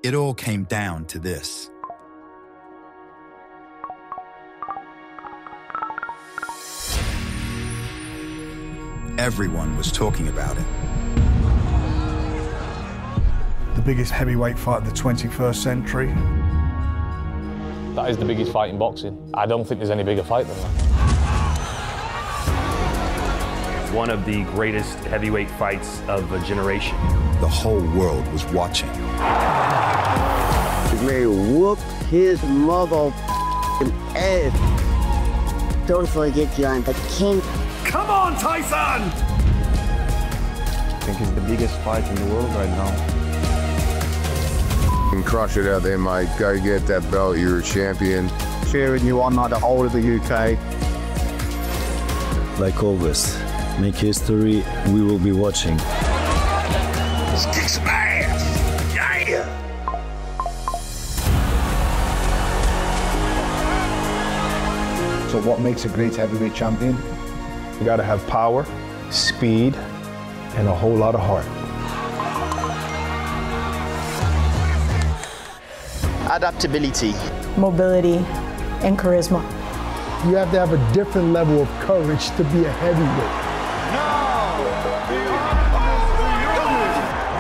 It all came down to this. Everyone was talking about it. The biggest heavyweight fight of the 21st century. That is the biggest fight in boxing. I don't think there's any bigger fight than that. One of the greatest heavyweight fights of a generation. The whole world was watching. May whoop his mother ass. Don't forget you're the king. Come on, Tyson! I think it's the biggest fight in the world right now. And crush it out there, mate. Go get that belt. You're a champion. Cheering you on like the whole of the UK. Like always, make history. We will be watching. Let's kick some ass. Yeah. So what makes a great heavyweight champion? You gotta have power, speed, and a whole lot of heart. Adaptability. Mobility and charisma. You have to have a different level of courage to be a heavyweight. Now,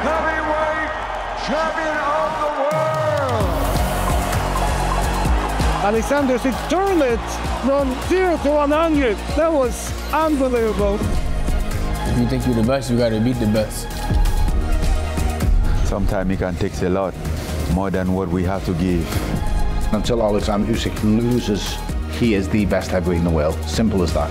the heavyweight champion of the world! Alexander turned from 0 to 100. That was unbelievable. If you think you're the best, you gotta beat the best. Sometimes it can take a lot, more than what we have to give. Until Alexander Usyk loses, he is the best heavyweight in the world. Simple as that.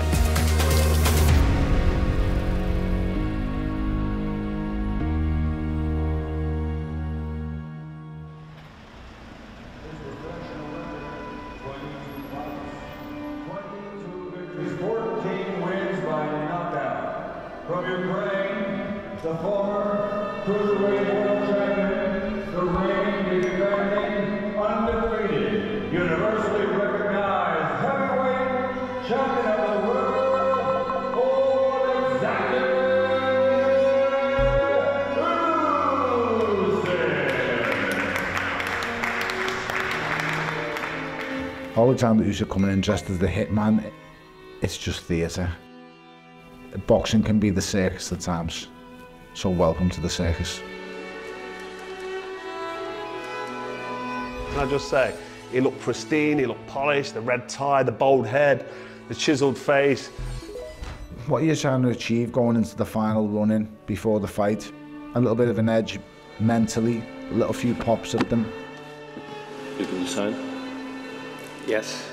Alexander Usyk coming in dressed as the hitman, it's just theatre. Boxing can be the circus at times, so welcome to the circus. Can I just say, he looked pristine, he looked polished, the red tie, the bold head, the chiseled face. What you're trying to achieve going into the final run-in before the fight, a little bit of an edge mentally, a little few pops at them. You can decide. Yes.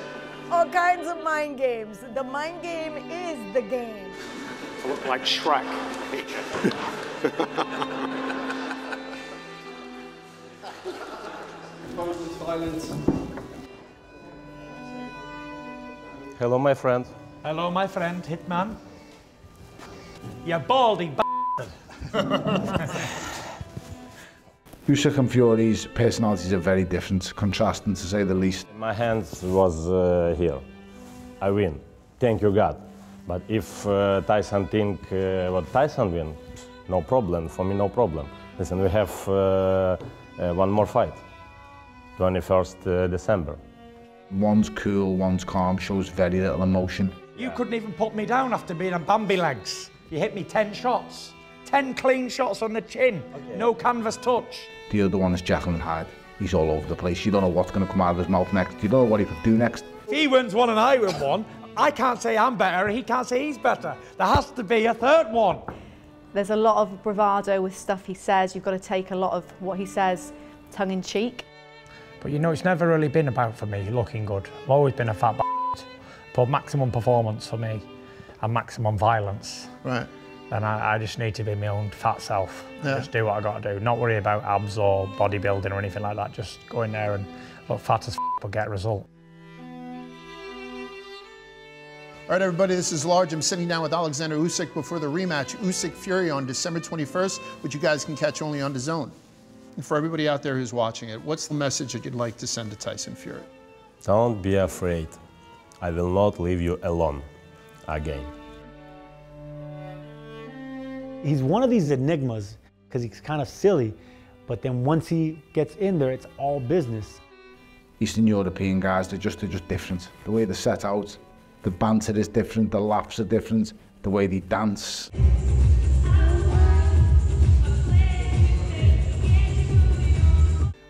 All kinds of mind games. The mind game is the game. I look like Shrek. Hello, my friend. Hello, my friend, Hitman. You baldy bastard. Usyk and Fury's personalities are very different, contrasting to say the least. My hands was here. I win. Thank you, God. But if Tyson think what Tyson win, no problem. For me, no problem. Listen, we have one more fight. 21st December. One's cool, one's calm, shows very little emotion. You couldn't even put me down after being on Bambi legs. You hit me 10 shots. 10 clean shots on the chin. Okay. No canvas touch. The other one is Jekyll and Hyde. He's all over the place. You don't know what's going to come out of his mouth next. You don't know what he could do next. If he wins one and I win one, I can't say I'm better, he can't say he's better. There has to be a third one. There's a lot of bravado with stuff he says. You've got to take a lot of what he says tongue-in-cheek. But you know, it's never really been about, for me, looking good. I've always been a fat but maximum performance for me and maximum violence. Right. And I just need to be my own fat self. Yeah. Just do what I got to do. Not worry about abs or bodybuilding or anything like that. Just go in there and look fat as but get a result. All right, everybody, this is Large. I'm sitting down with Alexander Usyk before the rematch, Usyk-Fury, on December 21st, which you guys can catch only on DAZN. And for everybody out there who's watching it, what's the message that you'd like to send to Tyson Fury? Don't be afraid. I will not leave you alone again. He's one of these enigmas, because he's kind of silly, But then once he gets in there, it's all business. Eastern European guys, they're just different. The way they're set out, the banter is different, the laughs are different, the way they dance.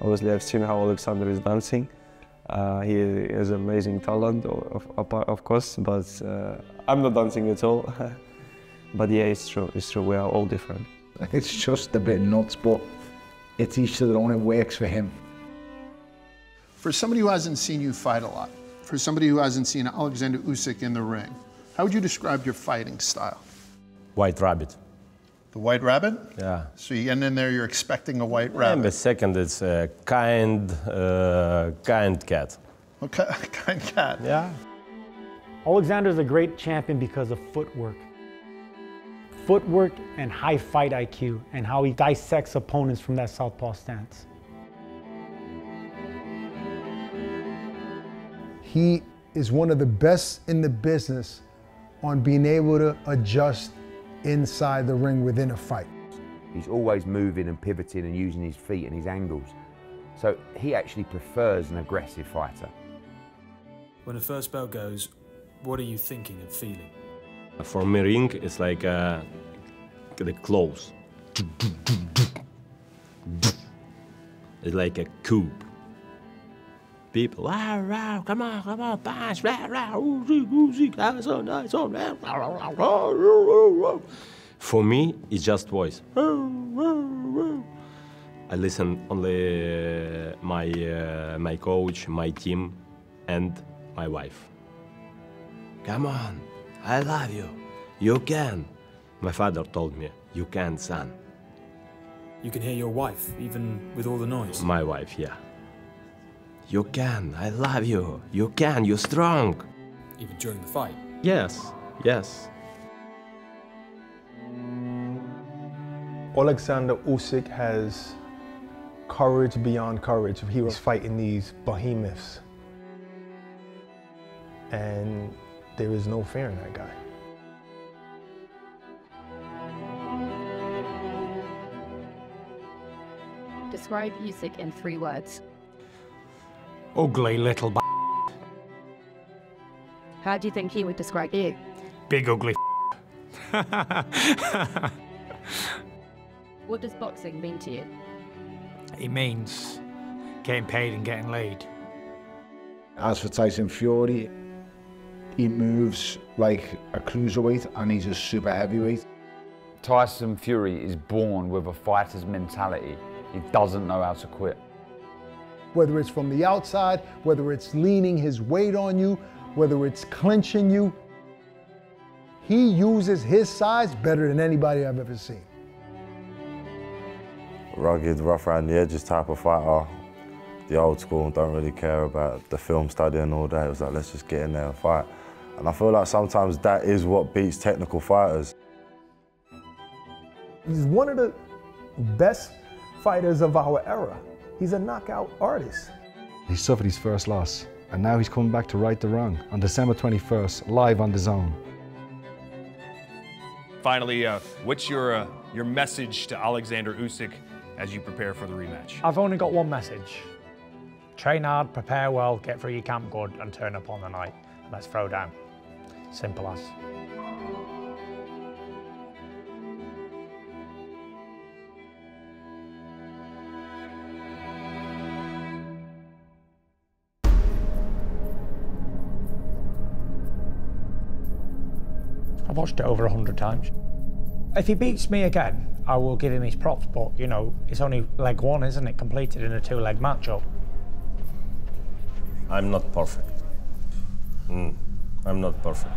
Obviously, I've seen how Alexander is dancing. He has amazing talent, of course, but I'm not dancing at all. But yeah, it's true, we are all different. It's just a bit nuts, but it's each to their own, it works for him. For somebody who hasn't seen you fight a lot, for somebody who hasn't seen Alexander Usyk in the ring, how would you describe your fighting style? White rabbit. The white rabbit? Yeah. So you get in there, you're expecting a white rabbit. And the second, it's a kind cat. Okay, kind cat. Yeah. Alexander's a great champion because of footwork. Footwork and high fight IQ, and how he dissects opponents from that southpaw stance. He is one of the best in the business on being able to adjust inside the ring within a fight. He's always moving and pivoting and using his feet and his angles. So he actually prefers an aggressive fighter. When the first bell goes, what are you thinking and feeling? For me, ring is like the close. It's like a coup. People, rah, rah, come on, bash, rah, rah, Usyk, that's so nice, so nice. For me, it's just voice. I listen only my coach, my team, and my wife. Come on, I love you. You can. My father told me, you can, son. You can hear your wife, even with all the noise? My wife, yeah. You can, I love you. You can, you're strong. Even during the fight? Yes, yes. Alexander Usyk has courage beyond courage. He was fighting these behemoths. And there is no fear in that guy. Describe Usyk in 3 words. Ugly little b****. How do you think he would describe you? Big ugly What does boxing mean to you? It means getting paid and getting laid. As for Tyson Fury, he moves like a cruiserweight and he's a super heavyweight. Tyson Fury is born with a fighter's mentality. He doesn't know how to quit. Whether it's from the outside, whether it's leaning his weight on you, whether it's clinching you, he uses his size better than anybody I've ever seen. Rugged, rough around the edges type of fighter. The old school, don't really care about the film study and all that. It was like, let's just get in there and fight. And I feel like sometimes that is what beats technical fighters. He's one of the best fighters of our era. He's a knockout artist. He suffered his first loss, and now he's coming back to right the wrong on December 21st, live on DAZN. Finally, what's your message to Alexander Usyk as you prepare for the rematch? I've only got one message. Train hard, prepare well, get through your camp good, and turn up on the night. Let's throw down. Simple as. I've watched it over 100 times. If he beats me again, I will give him his props, but, you know, it's only leg 1, isn't it, completed in a 2-leg matchup. I'm not perfect. I'm not perfect.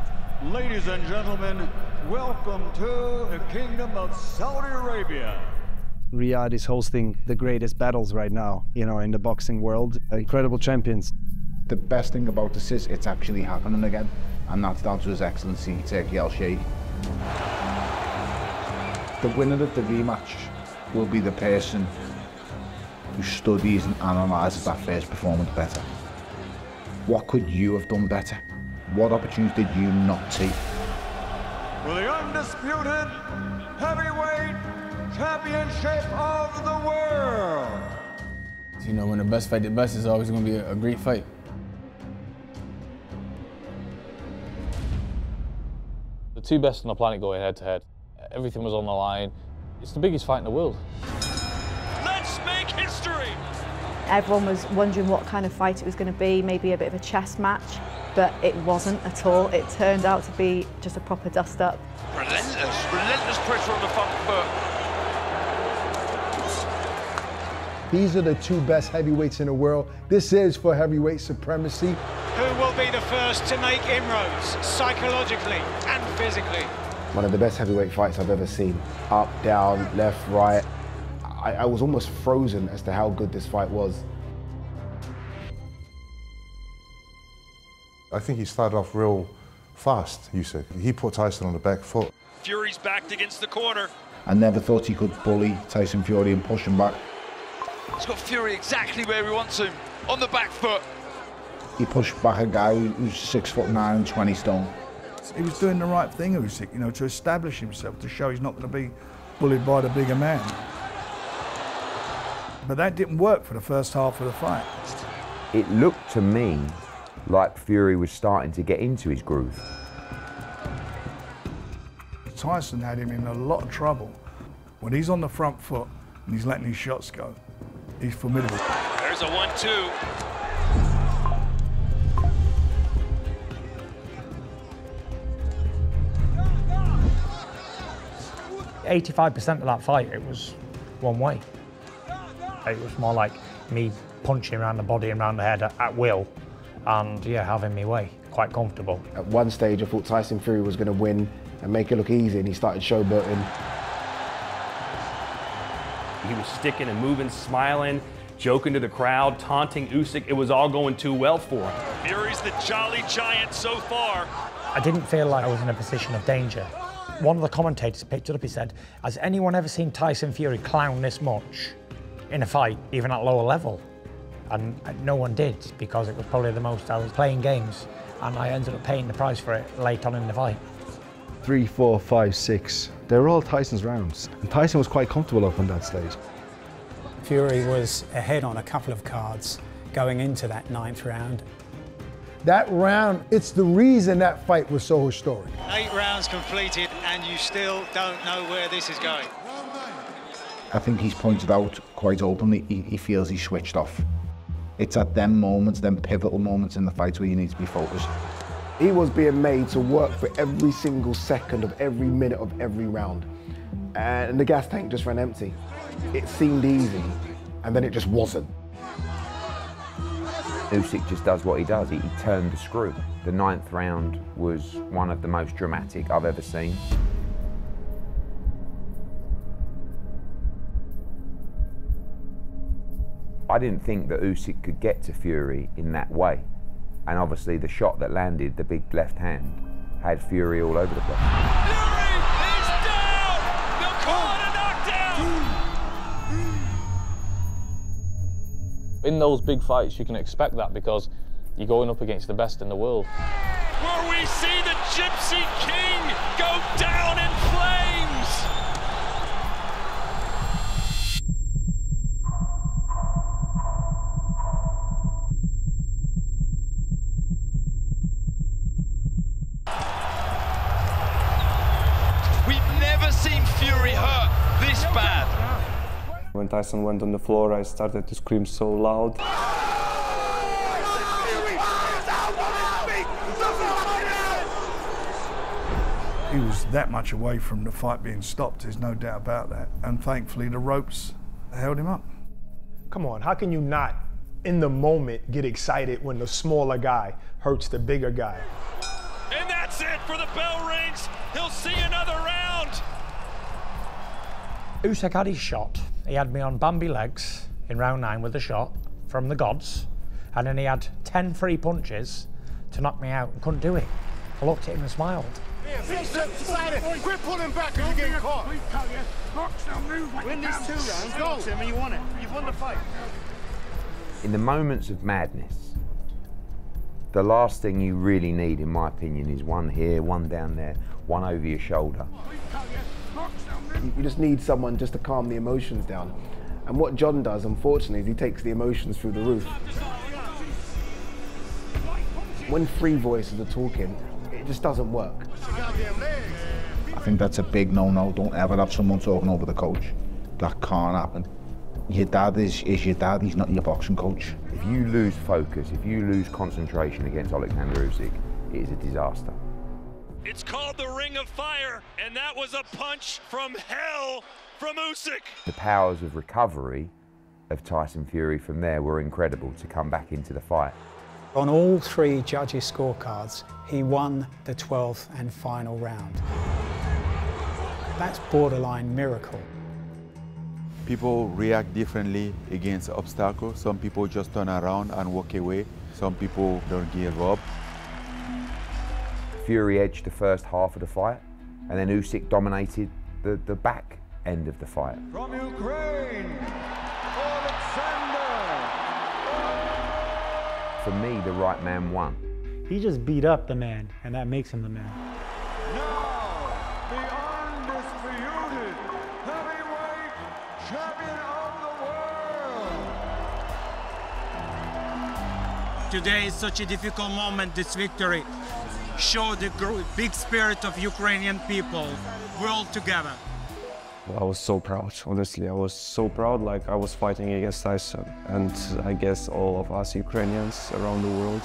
Ladies and gentlemen, welcome to the Kingdom of Saudi Arabia. Rijade is hosting the greatest battles right now, you know, in the boxing world. Incredible champions. The best thing about this is it's actually happening again, and that's down to His Excellency Turki Al-Sheikh. The winner of the rematch will be the person who studies and analyses that first performance better. What could you have done better? What opportunities did you not take? For the undisputed heavyweight championship of the world. You know, when the best fight the best, it's always going to be a great fight. The two best on the planet going head to head. Everything was on the line. It's the biggest fight in the world. Let's make history! Everyone was wondering what kind of fight it was going to be, maybe a bit of a chess match, but it wasn't at all. It turned out to be just a proper dust-up. Relentless pressure on the front foot. These are the two best heavyweights in the world. This is for heavyweight supremacy. Who will be the first to make inroads, psychologically and physically? One of the best heavyweight fights I've ever seen. Up, down, left, right. I was almost frozen as to how good this fight was. I think he started off real fast, Usyk. He put Tyson on the back foot. Fury's backed against the corner. I never thought he could bully Tyson Fury and push him back. He's got Fury exactly where he wants him, on the back foot. He pushed back a guy who's 6'9" and 20 stone. He was doing the right thing, Usyk, you know, to establish himself, to show he's not going to be bullied by the bigger man. But that didn't work for the first half of the fight. It looked to me like Fury was starting to get into his groove. Tyson had him in a lot of trouble. When he's on the front foot and he's letting his shots go, he's formidable. There's a 1-2. 85% of that fight, it was one way. It was more like me punching around the body and around the head at will, and yeah, having me way, quite comfortable. At one stage, I thought Tyson Fury was going to win and make it look easy, and he started showboating. He was sticking and moving, smiling, joking to the crowd, taunting Usyk. It was all going too well for him. Fury's the jolly giant so far. I didn't feel like I was in a position of danger. One of the commentators picked it up, he said, has anyone ever seen Tyson Fury clown this much in a fight, even at lower level? And no one did, because it was probably the most I was playing games, and I ended up paying the price for it late on in the fight. 3, 4, 5, 6. They were all Tyson's rounds. And Tyson was quite comfortable up on that stage. Fury was ahead on a couple of cards going into that 9th round. That round, it's the reason that fight was so historic. 8 rounds completed and you still don't know where this is going. I think he's pointed out quite openly, he feels he's switched off. It's at them moments, them pivotal moments in the fight where you need to be focused. He was being made to work for every single second of every minute of every round. And the gas tank just ran empty. It seemed easy, and then it just wasn't. Usyk just does what he does. He turned the screw. The 9th round was one of the most dramatic I've ever seen. I didn't think that Usyk could get to Fury in that way. And obviously the shot that landed, the big left hand, had Fury all over the place. Fury is down! They'll call it a knockdown! In those big fights, you can expect that because you're going up against the best in the world. Where we see the Gypsy King go down in flames! We've never seen Fury hurt this bad. When Tyson went on the floor, I started to scream so loud. He was that much away from the fight being stopped, there's no doubt about that. And thankfully the ropes held him up. Come on, how can you not, in the moment, get excited when the smaller guy hurts the bigger guy? And that's it for the bell rings. He'll see another round. Usyk had his shot. He had me on Bambi legs in round 9 with a shot from the gods, and then he had 10 free punches to knock me out and couldn't do it. I looked at him and smiled. Quit pulling back because you're getting caught. Win these 2 rounds, go. Tim, and you won it. You've won the fight. In the moments of madness, the last thing you really need, in my opinion, is one here, one down there, one over your shoulder. You just need someone just to calm the emotions down. And what John does, unfortunately, is he takes the emotions through the roof. When three voices are talking, it just doesn't work. I think that's a big no-no. Don't ever have someone talking over the coach. That can't happen. Your dad is your dad, he's not your boxing coach. If you lose focus, if you lose concentration against Alexander Usyk, it is a disaster. It's called the Ring of Fire, and that was a punch from hell from Usyk. The powers of recovery of Tyson Fury from there were incredible to come back into the fight. On all three judges' scorecards, he won the 12th and final round. That's borderline miracle. People react differently against obstacles. Some people just turn around and walk away. Some people don't give up. Fury edged the first half of the fight, and then Usyk dominated the back end of the fight. From Ukraine, Alexander! For me, the right man won. He just beat up the man, and that makes him the man. Now, the undisputed heavyweight champion of the world! Today is such a difficult moment, this victory. Show the big spirit of Ukrainian people. We're all together. I was so proud, honestly. I was so proud, like I was fighting against Tyson. And I guess all of us Ukrainians around the world,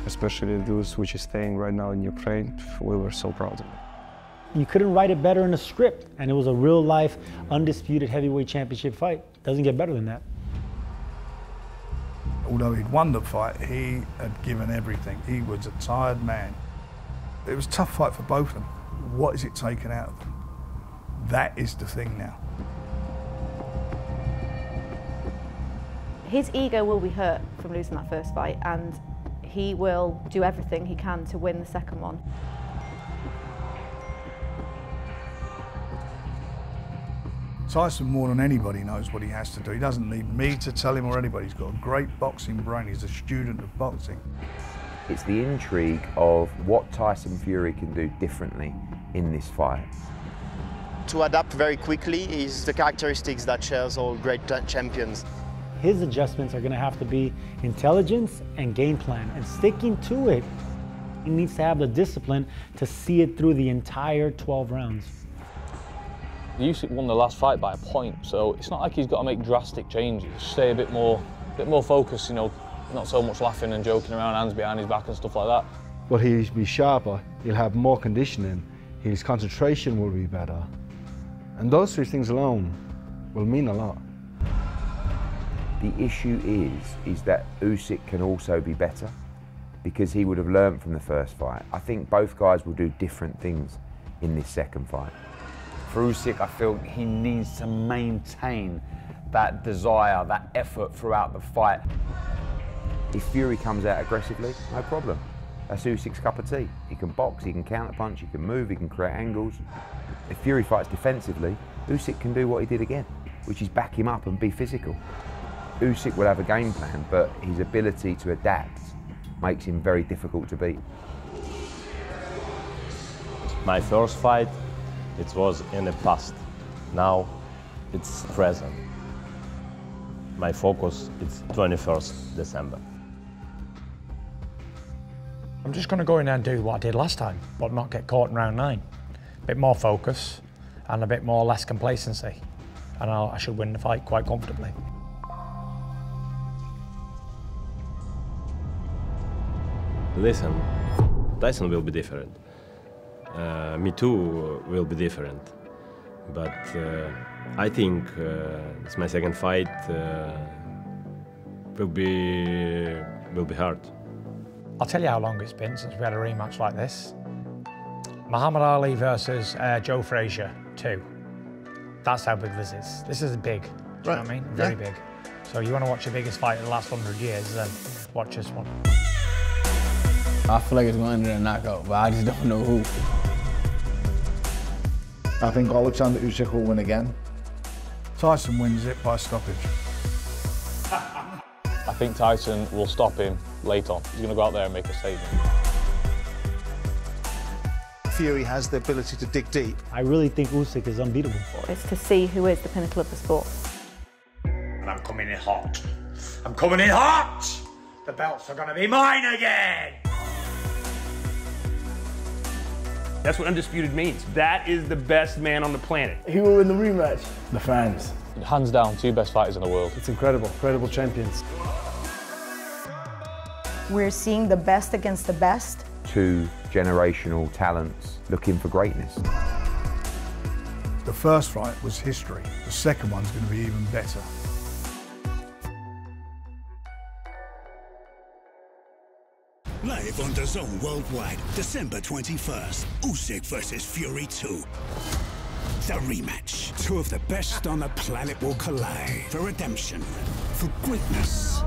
especially those which are staying right now in Ukraine, we were so proud of it. You couldn't write it better in a script, and it was a real-life, undisputed heavyweight championship fight. Doesn't get better than that. Although he'd won the fight, he had given everything. He was a tired man. It was a tough fight for both of them. What is it taken out of them? That is the thing now. His ego will be hurt from losing that first fight, and he will do everything he can to win the second one. Tyson, more than anybody, knows what he has to do. He doesn't need me to tell him or anybody. He's got a great boxing brain. He's a student of boxing. It's the intrigue of what Tyson Fury can do differently in this fight. To adapt very quickly is the characteristics that shares all great champions. His adjustments are going to have to be intelligence and game plan, and sticking to it. He needs to have the discipline to see it through the entire 12 rounds. Usyk won the last fight by a point, so it's not like he's got to make drastic changes. Stay a bit more focused, you know, not so much laughing and joking around, hands behind his back and stuff like that. But he'll be sharper, he'll have more conditioning, his concentration will be better. And those three things alone will mean a lot. The issue is that Usyk can also be better because he would have learned from the first fight. I think both guys will do different things in this second fight. For Usyk, I feel he needs to maintain that desire, that effort throughout the fight. If Fury comes out aggressively, no problem. That's Usyk's cup of tea. He can box, he can counterpunch, he can move, he can create angles. If Fury fights defensively, Usyk can do what he did again, which is back him up and be physical. Usyk will have a game plan, but his ability to adapt makes him very difficult to beat. My first fight, it was in the past. Now, it's present. My focus is 21st December. I'm just going to go in there and do what I did last time, but not get caught in round 9. A bit more focus and a bit more less complacency. And I should win the fight quite comfortably. Listen, Tyson will be different. Me too will be different. But I think it's my second fight will be hard. I'll tell you how long it's been since we had a rematch like this. Muhammad Ali versus Joe Frazier 2. That's how big this is. This is big. Do you know what I mean? Very big. So you want to watch the biggest fight in the last 100 years, then watch this one. I feel like it's going to end in a knockout, but I just don't know who. I think Alexander Usyk will win again. Tyson wins it by stoppage. I think Tyson will stop him late on. He's going to go out there and make a statement. Fury has the ability to dig deep. I really think Usyk is unbeatable. It's to see who is the pinnacle of the sport. I'm coming in hot. I'm coming in hot! The belts are gonna be mine again! That's what undisputed means. That is the best man on the planet. Who will win the rematch? The fans. Hands down, 2 best fighters in the world. It's incredible, incredible champions. We're seeing the best against the best. 2 generational talents looking for greatness. The first fight was history. The second one's going to be even better. Live on DAZN worldwide, December 21st, Usyk versus Fury 2. The rematch. 2 of the best on the planet will collide for redemption, for greatness,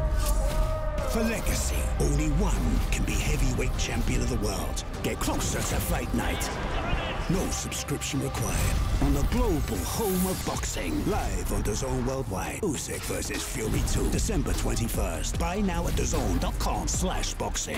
for legacy. Only one can be heavyweight champion of the world. Get closer to fight night. No subscription required. On the global home of boxing. Live on DAZN worldwide. Usyk versus Fury 2, December 21st. Buy now at DAZN.com/boxing.